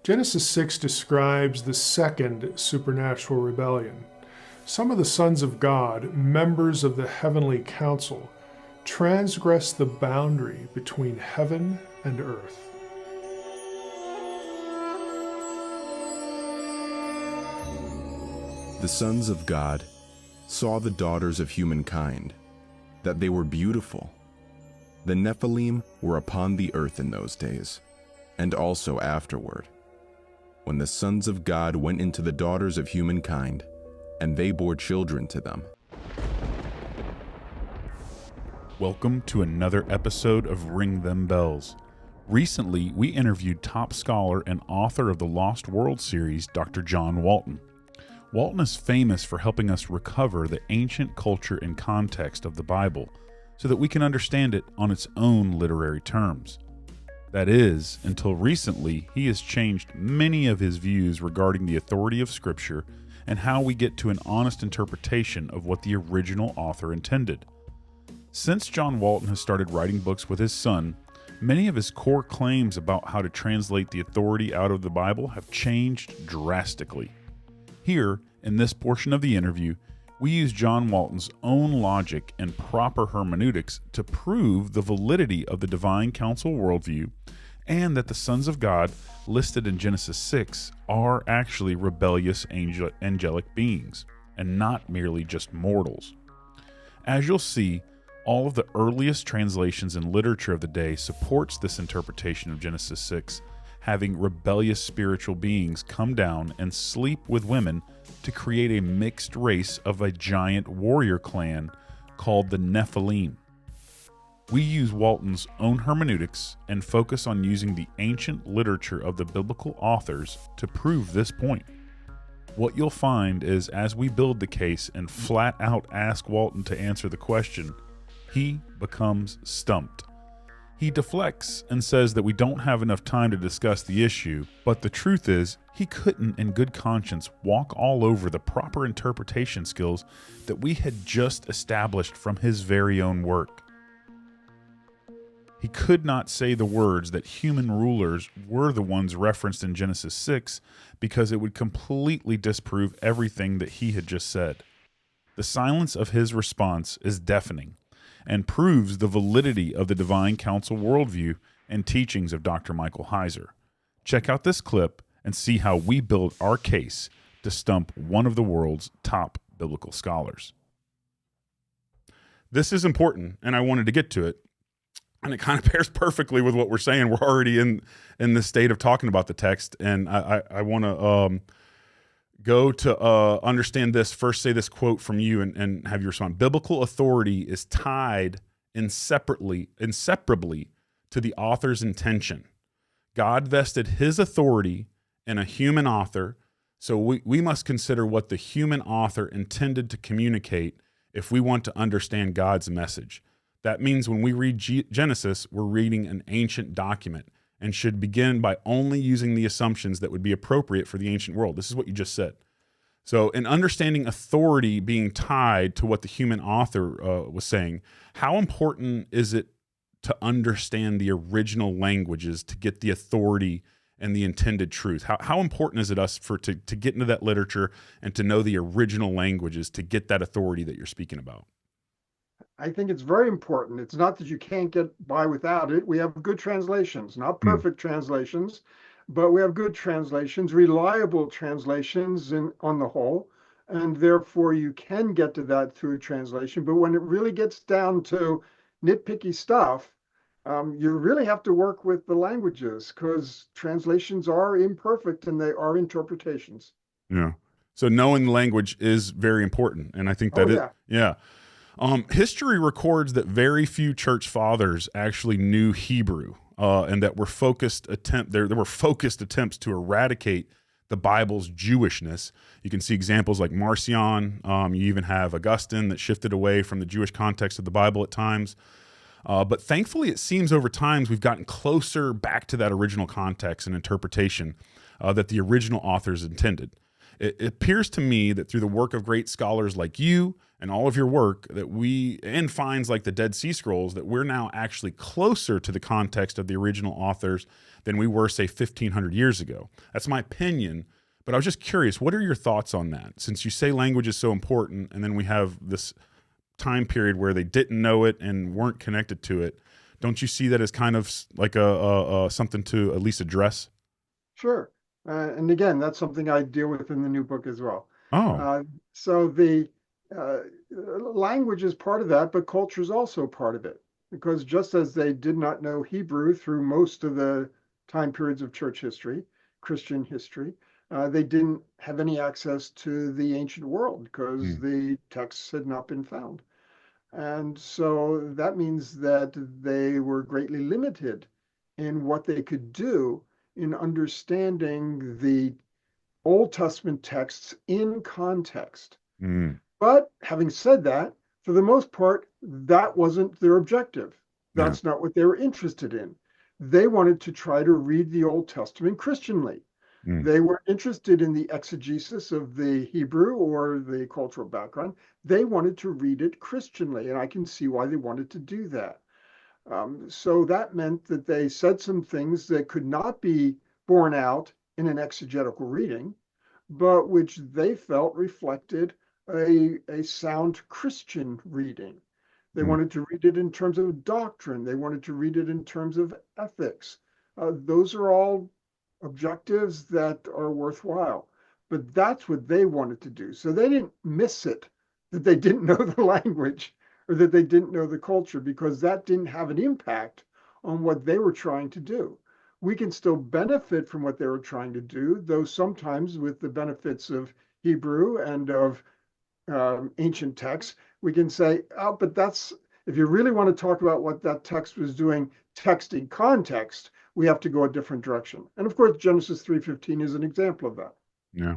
Genesis 6 describes the second supernatural rebellion. Some of the sons of God, members of the heavenly council, transgress the boundary between heaven and earth. The sons of God saw the daughters of humankind, that they were beautiful. The Nephilim were upon the earth in those days, and also afterward, when the sons of God went into the daughters of humankind, and they bore children to them. Welcome to another episode of Ring Them Bells. Recently, we interviewed top scholar and author of the Lost World series, Dr. John Walton. Walton is famous for helping us recover the ancient culture and context of the Bible so that we can understand it on its own literary terms. That is, until recently, he has changed many of his views regarding the authority of Scripture and how we get to an honest interpretation of what the original author intended. Since John Walton has started writing books with his son, many of his core claims about how to translate the authority out of the Bible have changed drastically. Here, in this portion of the interview, we use John Walton's own logic and proper hermeneutics to prove the validity of the divine council worldview and that the sons of God listed in Genesis 6 are actually rebellious angelic beings and not merely just mortals. As you'll see, all of the earliest translations and literature of the day supports this interpretation of Genesis 6, having rebellious spiritual beings come down and sleep with women to create a mixed race of a giant warrior clan called the Nephilim. We use Walton's own hermeneutics and focus on using the ancient literature of the biblical authors to prove this point. What you'll find is as we build the case and flat out ask Walton to answer the question, he becomes stumped. He deflects and says that we don't have enough time to discuss the issue, but the truth is, he couldn't in good conscience walk all over the proper interpretation skills that we had just established from his very own work. He could not say the words that human rulers were the ones referenced in Genesis 6 because it would completely disprove everything that he had just said. The silence of his response is deafening and proves the validity of the divine council worldview and teachings of Dr. Michael Heiser. Check out this clip and see how we build our case to stump one of the world's top biblical scholars. This is important, and I wanted to get to it, and it kind of pairs perfectly with what we're saying. We're already in the state of talking about the text, and I want to go to understand this. First, say this quote from you and have your response. Biblical authority is tied inseparably to the author's intention. God vested his authority in a human author, so we must consider what the human author intended to communicate if we want to understand God's message. That means when we read Genesis, we're reading an ancient document and should begin by only using the assumptions that would be appropriate for the ancient world. This is what you just said. So in understanding authority being tied to what the human author was saying, how important is it to understand the original languages to get the authority and the intended truth? How important is it to get into that literature and to know the original languages to get that authority that you're speaking about? I think it's very important. It's not that you can't get by without it. We have good translations, not perfect translations, but we have good translations, reliable translations on the whole, and therefore you can get to that through translation. But when it really gets down to nitpicky stuff, you really have to work with the languages because translations are imperfect and they are interpretations. Yeah. So knowing the language is very important, and I think that yeah. History records that very few church fathers actually knew Hebrew, and that there were focused attempts to eradicate the Bible's Jewishness. You can see examples like Marcion. You even have Augustine that shifted away from the Jewish context of the Bible at times. But thankfully, it seems over time we've gotten closer back to that original context and interpretation that the original authors intended. it appears to me that through the work of great scholars like you and all of your work and finds like the Dead Sea Scrolls, that we're now actually closer to the context of the original authors than we were, say, 1,500 years ago. That's my opinion, but I was just curious, what are your thoughts on that? Since you say language is so important, and then we have this time period where they didn't know it and weren't connected to it, don't you see that as kind of like a something to at least address? Sure. And again, that's something I deal with in the new book as well. Oh, So the language is part of that, but culture is also part of it. Because just as they did not know Hebrew through most of the time periods of church history, Christian history, they didn't have any access to the ancient world because the texts had not been found. And so that means that they were greatly limited in what they could do in understanding the Old Testament texts in context. But having said that, for the most part, that wasn't their objective. That's not what they were interested in. They wanted to try to read the Old Testament Christianly. They were interested in the exegesis of the Hebrew or the cultural background. They wanted to read it Christianly, and I can see why they wanted to do that. So that meant that they said some things that could not be borne out in an exegetical reading, but which they felt reflected a sound Christian reading. They wanted to read it in terms of doctrine. They wanted to read it in terms of ethics. Those are all objectives that are worthwhile, but that's what they wanted to do. So they didn't miss it that they didn't know the language or that they didn't know the culture, because that didn't have an impact on what they were trying to do. We can still benefit from what they were trying to do, though sometimes with the benefits of Hebrew and of ancient texts, we can say, oh, but that's, if you really want to talk about what that text was doing, text in context, we have to go a different direction. And of course, Genesis 3:15 is an example of that. yeah.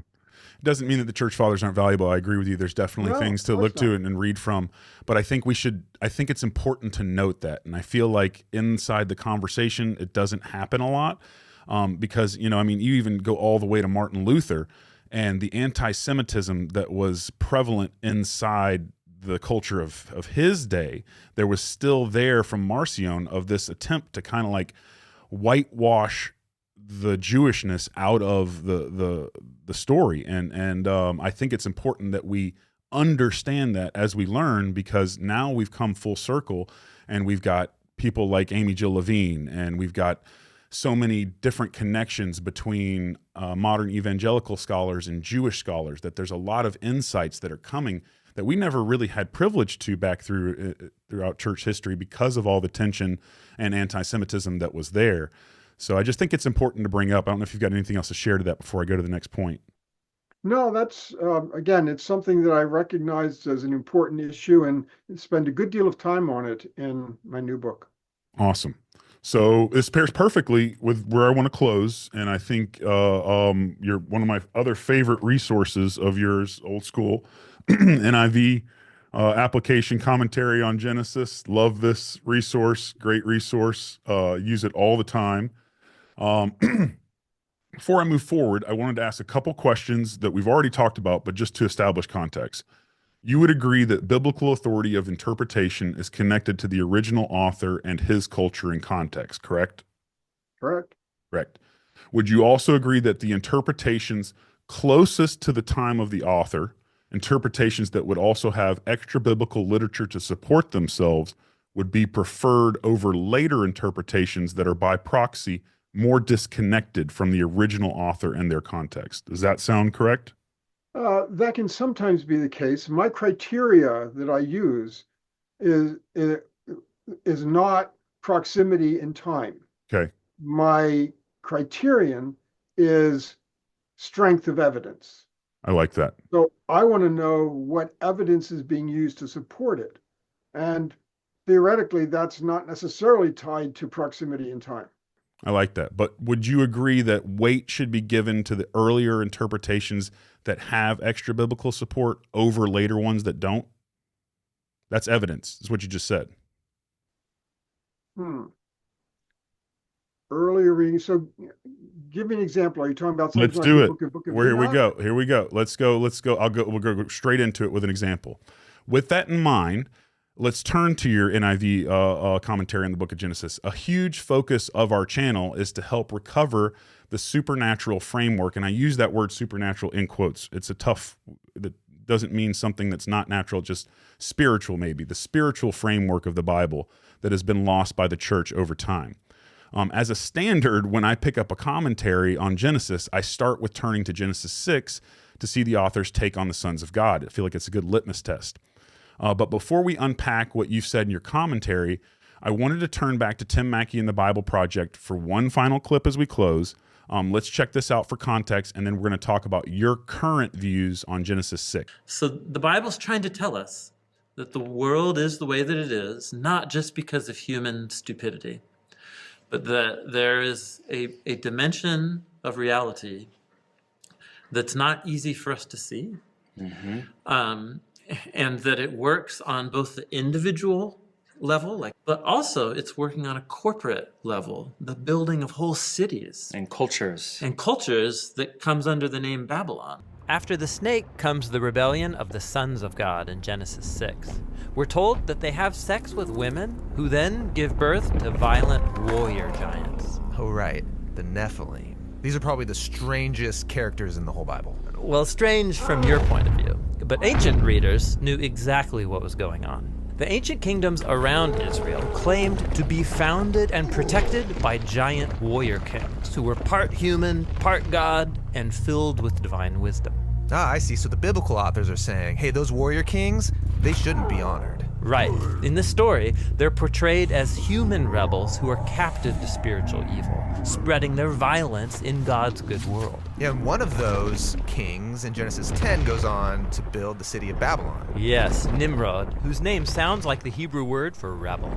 It doesn't mean that the church fathers aren't valuable. I agree with you. There's definitely things to look to and read from, but I think it's important to note that. And I feel like inside the conversation, it doesn't happen a lot because, you even go all the way to Martin Luther and the anti-Semitism that was prevalent inside the culture of his day. There was still there from Marcion of this attempt to kind of like whitewash the Jewishness out of the story, and I think it's important that we understand that as we learn, because now we've come full circle, and we've got people like Amy Jill Levine, and we've got so many different connections between modern evangelical scholars and Jewish scholars, that there's a lot of insights that are coming that we never really had privilege to back throughout church history because of all the tension and anti-Semitism that was there. So I just think it's important to bring up. I don't know if you've got anything else to share to that before I go to the next point. No, that's, again, it's something that I recognized as an important issue and spend a good deal of time on it in my new book. Awesome. So this pairs perfectly with where I want to close. And I think you're one of my other favorite resources of yours, old school NIV application commentary on Genesis. Love this resource. Great resource. Use it all the time. Before I move forward, I wanted to ask a couple questions that we've already talked about, but just to establish context. You would agree that biblical authority of interpretation is connected to the original author and his culture and context, correct? Correct. Correct. Would you also agree that the interpretations closest to the time of the author, interpretations that would also have extra biblical literature to support themselves, would be preferred over later interpretations that are by proxy more disconnected from the original author and their context? Does that sound correct? That can sometimes be the case. My criteria that I use is not proximity in time. Okay. My criterion is strength of evidence. I like that. So I want to know what evidence is being used to support it. And theoretically, that's not necessarily tied to proximity in time. I like that. But would you agree that weight should be given to the earlier interpretations that have extra biblical support over later ones that don't? That's evidence, is what you just said. earlier reading. So give me an example. Are you talking about something Let's like do the it. book of Here we Enoch? go. Here we go. Let's go. We'll go straight into it with an example. With that in mind, let's turn to your NIV commentary on the book of Genesis. A huge focus of our channel is to help recover the supernatural framework. And I use that word supernatural in quotes. It's a tough, that doesn't mean something that's not natural, just spiritual maybe. The spiritual framework of the Bible that has been lost by the church over time. As a standard, when I pick up a commentary on Genesis, I start with turning to Genesis 6 to see the author's take on the sons of God. I feel like it's a good litmus test. But before we unpack what you've said in your commentary, I wanted to turn back to Tim Mackey and the Bible Project for one final clip as we close. Let's check this out for context, and then we're going to talk about your current views on Genesis 6. So the Bible's trying to tell us that the world is the way that it is, not just because of human stupidity, but that there is a dimension of reality that's not easy for us to see. And that it works on both the individual level, but also it's working on a corporate level, the building of whole cities. And cultures. And cultures that comes under the name Babylon. After the snake comes the rebellion of the sons of God in Genesis 6. We're told that they have sex with women who then give birth to violent warrior giants. Oh, right. The Nephilim. These are probably the strangest characters in the whole Bible. Well, strange from your point of view, but ancient readers knew exactly what was going on. The ancient kingdoms around Israel claimed to be founded and protected by giant warrior kings who were part human, part God, and filled with divine wisdom. Ah, I see. So the biblical authors are saying, hey, those warrior kings, they shouldn't be honored. Right. In this story, they're portrayed as human rebels who are captive to spiritual evil, spreading their violence in God's good world. Yeah, and one of those kings in Genesis 10 goes on to build the city of Babylon. Yes, Nimrod, whose name sounds like the Hebrew word for rebel.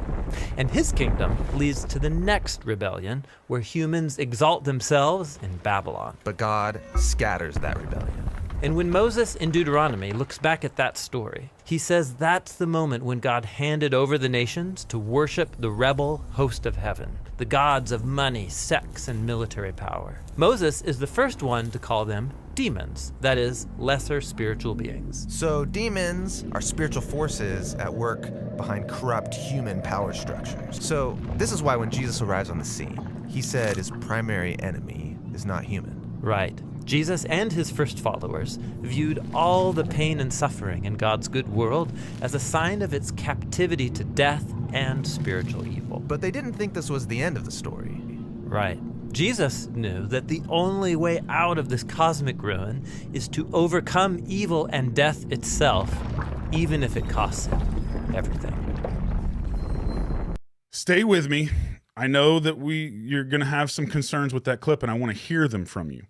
And his kingdom leads to the next rebellion, where humans exalt themselves in Babylon. But God scatters that rebellion. And when Moses in Deuteronomy looks back at that story, he says that's the moment when God handed over the nations to worship the rebel host of heaven, the gods of money, sex, and military power. Moses is the first one to call them demons, that is, lesser spiritual beings. So demons are spiritual forces at work behind corrupt human power structures. So this is why when Jesus arrives on the scene, he said his primary enemy is not human. Right. Jesus and his first followers viewed all the pain and suffering in God's good world as a sign of its captivity to death and spiritual evil. But they didn't think this was the end of the story. Right. Jesus knew that the only way out of this cosmic ruin is to overcome evil and death itself, even if it costs him everything. Stay with me. I know that you're going to have some concerns with that clip, and I want to hear them from you.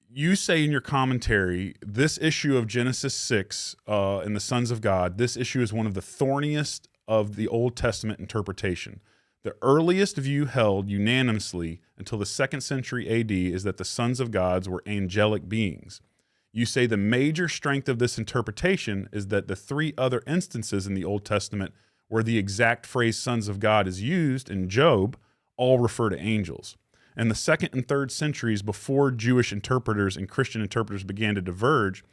You say in your commentary, this issue of Genesis 6 and the sons of God, this issue is one of the thorniest of the Old Testament interpretation. The earliest view held unanimously until the 2nd century AD is that the sons of God were angelic beings. You say the major strength of this interpretation is that the 3 other instances in the Old Testament where the exact phrase sons of God is used in Job all refer to angels. And the 2nd and 3rd centuries before Jewish interpreters and Christian interpreters began to diverge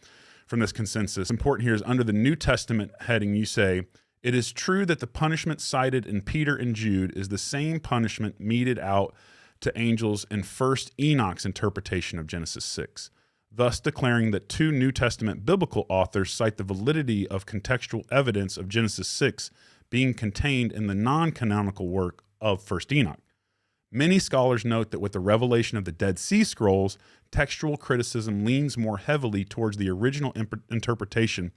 from this consensus, important here is under the New Testament heading, you say, it is true that the punishment cited in Peter and Jude is the same punishment meted out to angels in 1st Enoch's interpretation of Genesis 6, thus declaring that 2 New Testament biblical authors cite the validity of contextual evidence of Genesis 6 being contained in the non-canonical work of 1st Enoch. Many scholars note that with the revelation of the Dead Sea Scrolls, textual criticism leans more heavily towards the original interpretation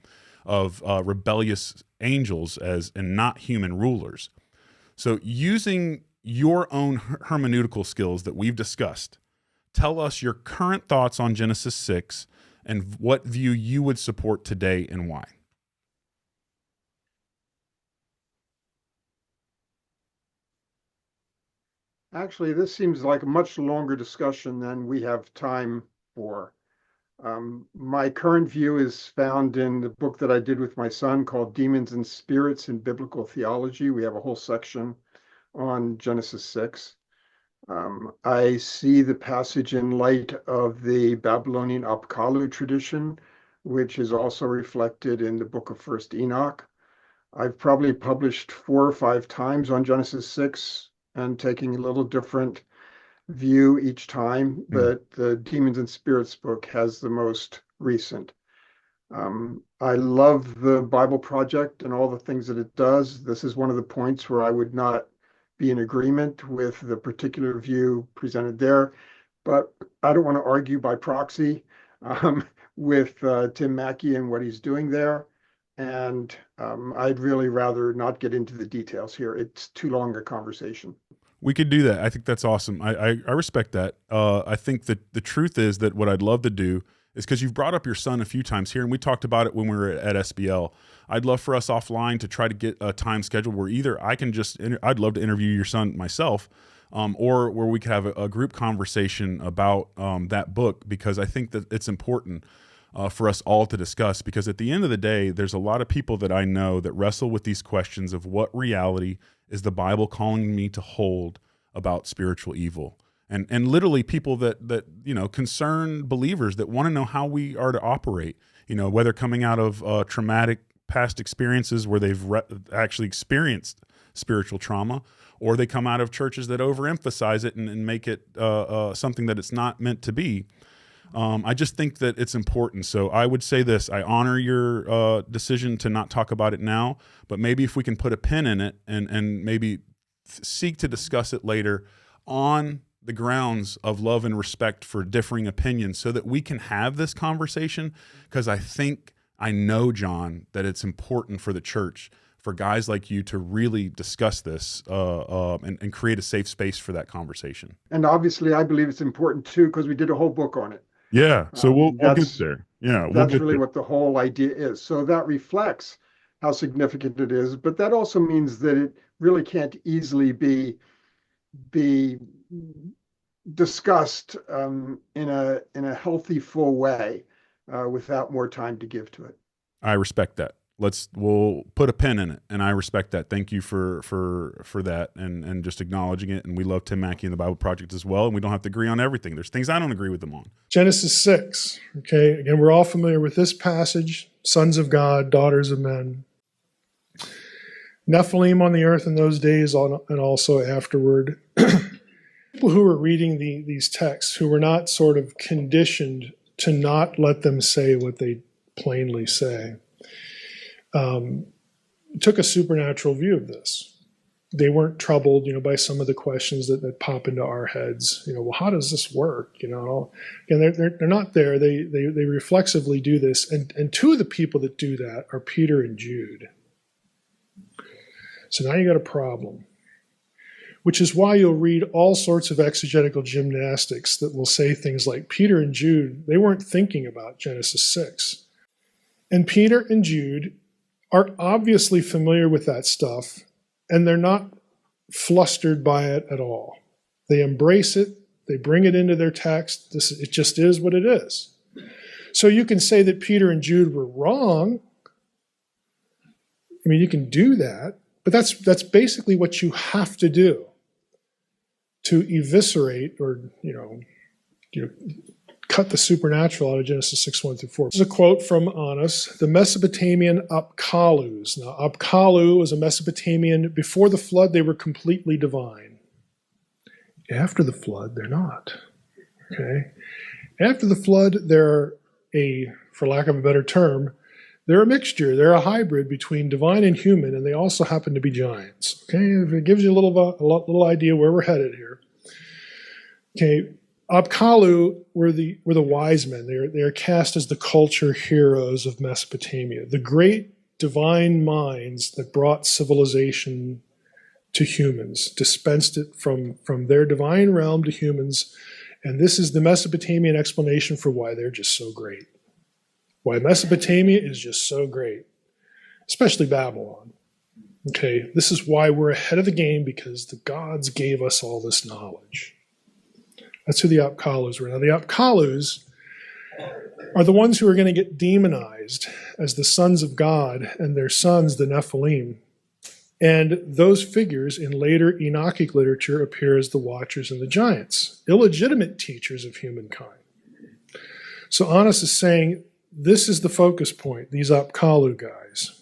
of rebellious angels and not human rulers. So using your own hermeneutical skills that we've discussed, tell us your current thoughts on Genesis 6 and what view you would support today and why. Actually, this seems like a much longer discussion than we have time for. My current view is found in the book that I did with my son called Demons and Spirits in Biblical Theology. We have a whole section on Genesis 6. I see the passage in light of the Babylonian Apkallu tradition, which is also reflected in the book of First Enoch. I've probably published 4 or 5 times on Genesis 6 and taking a little different view each time, but the Demons and Spirits book has the most recent. I love the Bible Project and all the things that it does. This is one of the points where I would not be in agreement with the particular view presented there, but I don't want to argue by proxy with Tim Mackey and what he's doing there. And I'd really rather not get into the details here. It's too long a conversation. We could do that. I think that's awesome. I respect that. I think that the truth is that what I'd love to do is, because you've brought up your son a few times here, and we talked about it when we were at SBL. I'd love for us offline to try to get a time scheduled where either I'd love to interview your son myself, or where we could have a group conversation about that book, because I think that it's important for us all to discuss, because at the end of the day, there's a lot of people that I know that wrestle with these questions of what reality is the Bible calling me to hold about spiritual evil. And literally people that concerned believers that want to know how we are to operate, whether coming out of traumatic past experiences where they've actually experienced spiritual trauma, or they come out of churches that overemphasize it and make it something that it's not meant to be. I just think that it's important. So I would say this: I honor your decision to not talk about it now, but maybe if we can put a pin in it and maybe seek to discuss it later on the grounds of love and respect for differing opinions, so that we can have this conversation. Because I know, John, that it's important for the church, for guys like you to really discuss this and create a safe space for that conversation. And obviously, I believe it's important too, because we did a whole book on it. Yeah, so we'll get there. Yeah, that's really what the whole idea is. So that reflects how significant it is, but that also means that it really can't easily be discussed in a healthy, full way without more time to give to it. I respect that. We'll put a pin in it, and I respect that. Thank you for that and just acknowledging it. And we love Tim Mackey and the Bible Project as well, and we don't have to agree on everything. There's things I don't agree with them on. Genesis 6. Okay, again, we're all familiar with this passage: sons of God, daughters of men. Nephilim on the earth in those days and also afterward. People who were reading these texts, who were not sort of conditioned to not let them say what they plainly say, took a supernatural view of this. They weren't troubled, by some of the questions that pop into our heads. Well, how does this work? And they're not there. They reflexively do this, and two of the people that do that are Peter and Jude. So now you got a problem, which is why you'll read all sorts of exegetical gymnastics that will say things like Peter and Jude, they weren't thinking about Genesis 6. And Peter and Jude are obviously familiar with that stuff, and they're not flustered by it at all. They embrace it. They bring it into their text. It just is what it is. So you can say that Peter and Jude were wrong. I mean, you can do that, but that's basically what you have to do to eviscerate or, cut the supernatural out of Genesis 6:1-4. This is a quote from Annas, the Mesopotamian Apkallus. Now, Apkallu was a Mesopotamian. Before the flood, they were completely divine. After the flood, they're not. Okay? After the flood, they're for lack of a better term, they're a mixture. They're a hybrid between divine and human, and they also happen to be giants. Okay? If it gives you a little idea where we're headed here. Okay, Apkallu were the wise men. They are cast as the culture heroes of Mesopotamia, the great divine minds that brought civilization to humans, dispensed it from their divine realm to humans, and this is the Mesopotamian explanation for why they're just so great. Why Mesopotamia is just so great, especially Babylon. Okay, this is why we're ahead of the game, because the gods gave us all this knowledge. That's who the Apkallus were. Now, the Apkallus are the ones who are going to get demonized as the sons of God, and their sons, the Nephilim, And those figures in later Enochic literature appear as the Watchers and the Giants, illegitimate teachers of humankind. So Anas is saying this is the focus point, these Apkallu guys.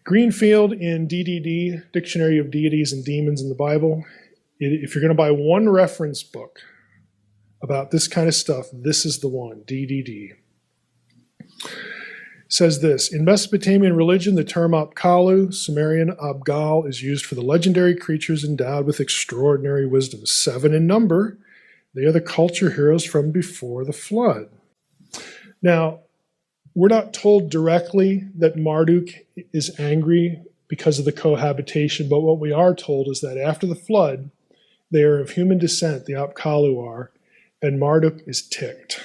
Greenfield in DDD, Dictionary of Deities and Demons in the Bible, if you're going to buy one reference book about this kind of stuff, this is the one, DDD. Says this, in Mesopotamian religion, the term Apkallu, Sumerian Abgal, is used for the legendary creatures endowed with extraordinary wisdom, 7 in number. They are the culture heroes from before the flood. Now, we're not told directly that Marduk is angry because of the cohabitation, but what we are told is that after the flood, they are of human descent, the Apkallu are, and Marduk is ticked.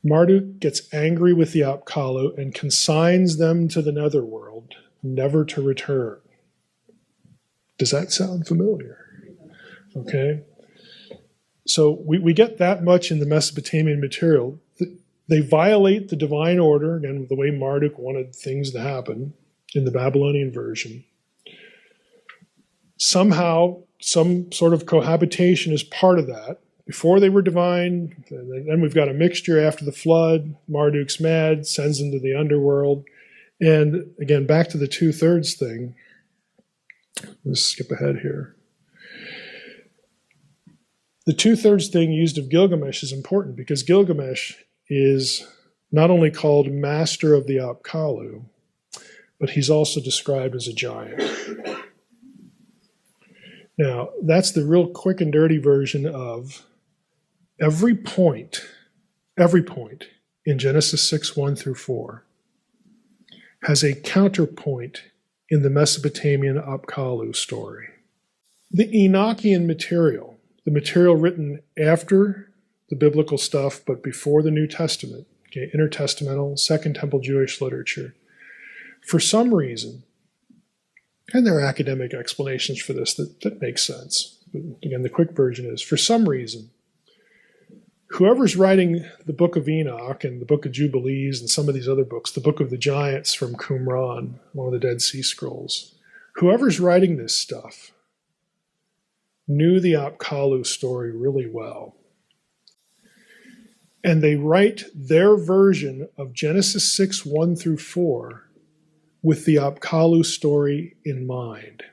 Marduk gets angry with the Apkallu and consigns them to the netherworld, never to return. Does that sound familiar? Okay. So we get that much in the Mesopotamian material. They violate the divine order, again, the way Marduk wanted things to happen in the Babylonian version. Somehow, some sort of cohabitation is part of that. Before they were divine, and then we've got a mixture after the flood. Marduk's mad, sends them to the underworld. And again, back to the 2/3 thing. Let's skip ahead here. The 2/3 thing used of Gilgamesh is important because Gilgamesh is not only called master of the Apkallu, but he's also described as a giant. Now, that's the real quick and dirty version of every point in Genesis 6:1-4 has a counterpoint in the Mesopotamian Apkallu story. The Enochian material, the material written after the biblical stuff, but before the New Testament, okay, intertestamental, Second Temple Jewish literature, for some reason, and there are academic explanations for this that make sense. But again, the quick version is, for some reason, whoever's writing the Book of Enoch and the Book of Jubilees and some of these other books, the Book of the Giants from Qumran, one of the Dead Sea Scrolls, whoever's writing this stuff knew the Apkallu story really well. And they write their version of Genesis 6:1-4 with the Apkallu story in mind.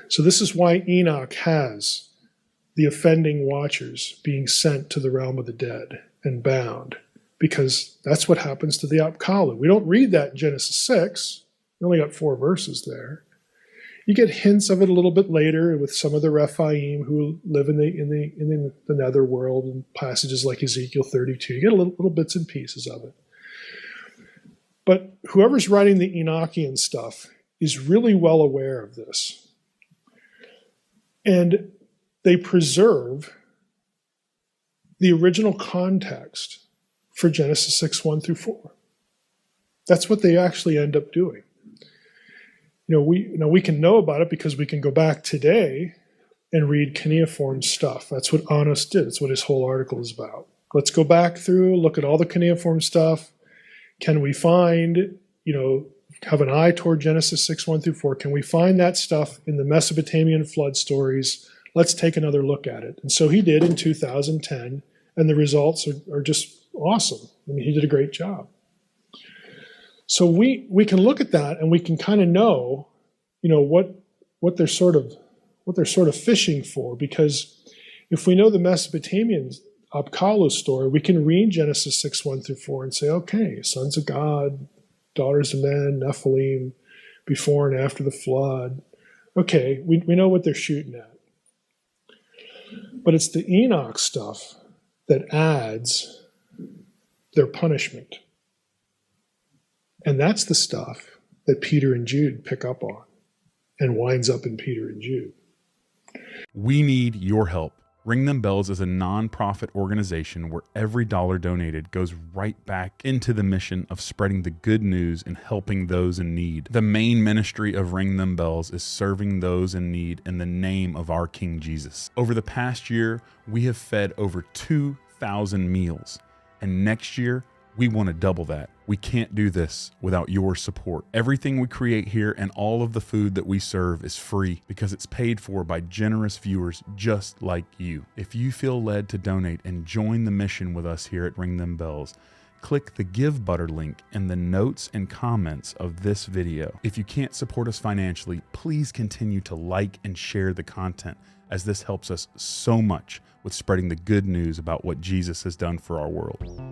So this is why Enoch has the offending watchers being sent to the realm of the dead and bound, because that's what happens to the Apkallu. We don't read that in Genesis 6. We only got 4 verses there. You get hints of it a little bit later with some of the Rephaim who live in the netherworld and passages like Ezekiel 32. You get little bits and pieces of it. But whoever's writing the Enochian stuff is really well aware of this. And they preserve the original context for Genesis 6:1-4. That's what they actually end up doing. We can know about it because we can go back today and read cuneiform stuff. That's what Anas did. That's what his whole article is about. Let's go back through, look at all the cuneiform stuff. Can we find, have an eye toward Genesis 6:1-4? Can we find that stuff in the Mesopotamian flood stories? Let's take another look at it. And so he did in 2010, and the results are just awesome. I mean, he did a great job. So we can look at that and we can kind of know, what they're sort of fishing for, because if we know the Mesopotamian Apkallu story, we can read Genesis 6:1-4 and say, okay, sons of God, daughters of men, Nephilim, before and after the flood. Okay, we know what they're shooting at. But it's the Enoch stuff that adds their punishment. And that's the stuff that Peter and Jude pick up on and winds up in Peter and Jude. We need your help. Ring Them Bells is a non-profit organization where every dollar donated goes right back into the mission of spreading the good news and helping those in need. The main ministry of Ring Them Bells is serving those in need in the name of our King Jesus. Over the past year, we have fed over 2,000 meals, and next year, We want to double that. We can't do this without your support. Everything we create here and all of the food that we serve is free because it's paid for by generous viewers just like you. If you feel led to donate and join the mission with us here at Ring Them Bells, click the Give Butter link in the notes and comments of this video. If you can't support us financially, please continue to like and share the content, as this helps us so much with spreading the good news about what Jesus has done for our world.